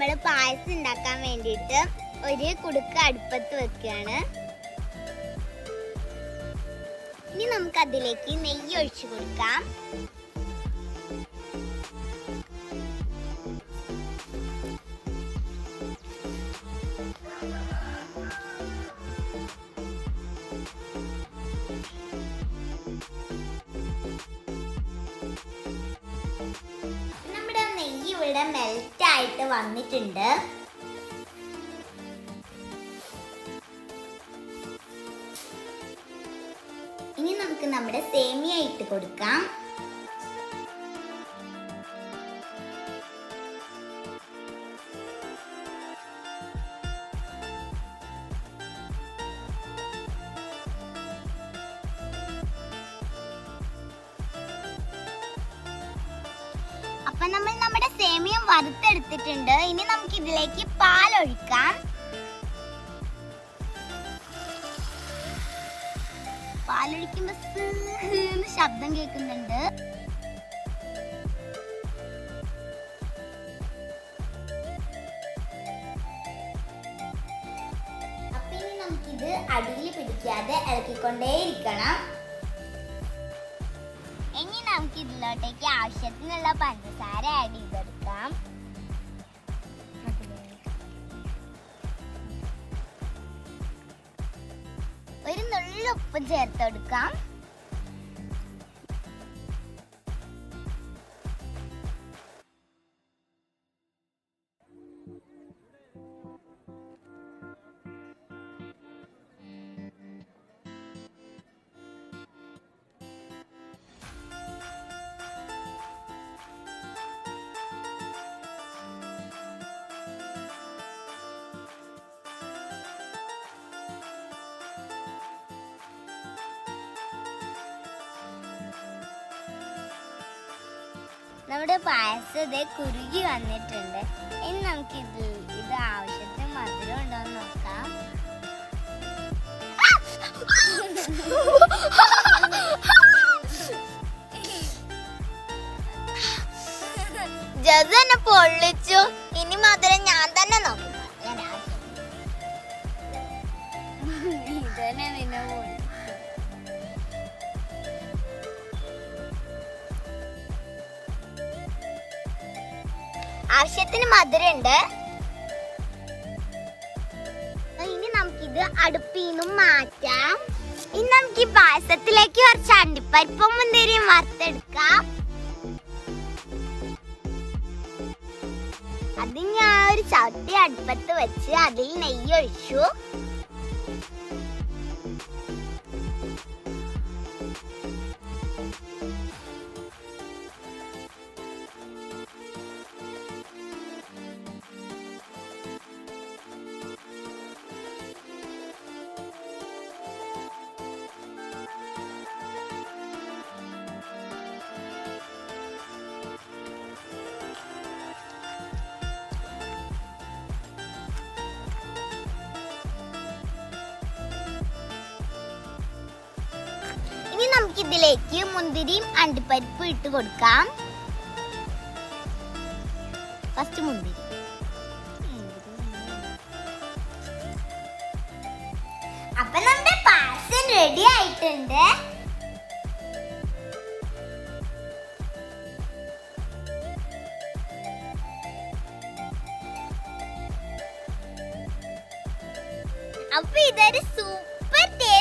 നമ്മൾ പായസം ഉണ്ടാക്കാൻ വേണ്ടിയിട്ട് ഒരു കുടുക്ക അടുപ്പത്ത് വെക്കുകയാണ്. ഇനി നമുക്ക് അതിലേക്ക് നെയ്യ് ഒഴിച്ചു കൊടുക്കാം. നമ്മുടെ നെയ്യ് ഇവിടെ മെൽറ്റ് ആയിട്ട് വന്നിട്ടുണ്ട്. ഇനി നമുക്ക് നമ്മുടെ സേമിയ ഇട്ട് കൊടുക്കാം. അപ്പൊ നമ്മൾ നമ്മുടെ സേമിയ വറുത്തെടുത്തിട്ടുണ്ട്. ഇനി നമുക്ക് ഇതിലേക്ക് പാൽ ഒഴിക്കാം. പാലൊഴിക്കുമ്പോ ശബ്ദം കേൾക്കുന്നുണ്ട്. അപ്പൊ ഇനി നമുക്കിത് അടിയിൽ പിടിക്കാതെ ഇളക്കിക്കൊണ്ടേയിരിക്കണം. ഇനി നമുക്ക് ഇതിലോട്ടേക്ക് ആവശ്യത്തിനുള്ള പഞ്ചസാര ആഡ് ചെയ്തെടുക്കാം. ഒരു നുള്ളു ഉപ്പും ചേർത്തെടുക്കാം. നമ്മുടെ പായസം കുറുകി വന്നിട്ടുണ്ട്. ഇനി നമുക്ക് ഇത് ആവശ്യത്തിന് മധുരം ഉണ്ടോന്ന് നോക്കാം. ജസ് എന്നെ പൊള്ളിച്ചു. ഇനി മധുരം ഞാൻ തന്നെ നോക്കും. ഇതന്നെ നിന്നെ പൊള്ളി. ആവശ്യത്തിന് മധുരമുണ്ട്. ഇനി നമുക്കിത് അടുപ്പിൽ നിന്നും മാറ്റാം. ഇനി നമുക്ക് ഈ പായസത്തിലേക്ക് കുറച്ച് അണ്ടിപ്പരിപ്പും മുന്തിരിയും വറുത്തെടുക്കാം. അത് ഞാൻ ഒരു ചട്ടി അടുപ്പത്ത് വെച്ച് അതിൽ നെയ്യ് ഒഴിച്ചു. ഇനി നമുക്ക് ഇതിലേക്ക് മുന്തിരിയും അണ്ടിപ്പരിപ്പും ഇട്ട് കൊടുക്കാം. ഫസ്റ്റ് മുന്തിരി. അപ്പൊ നമ്മുടെ പായസം റെഡി ആയിട്ടുണ്ട്. അപ്പൊ ഇതൊരു സൂപ്പർ ടേസ്റ്റ്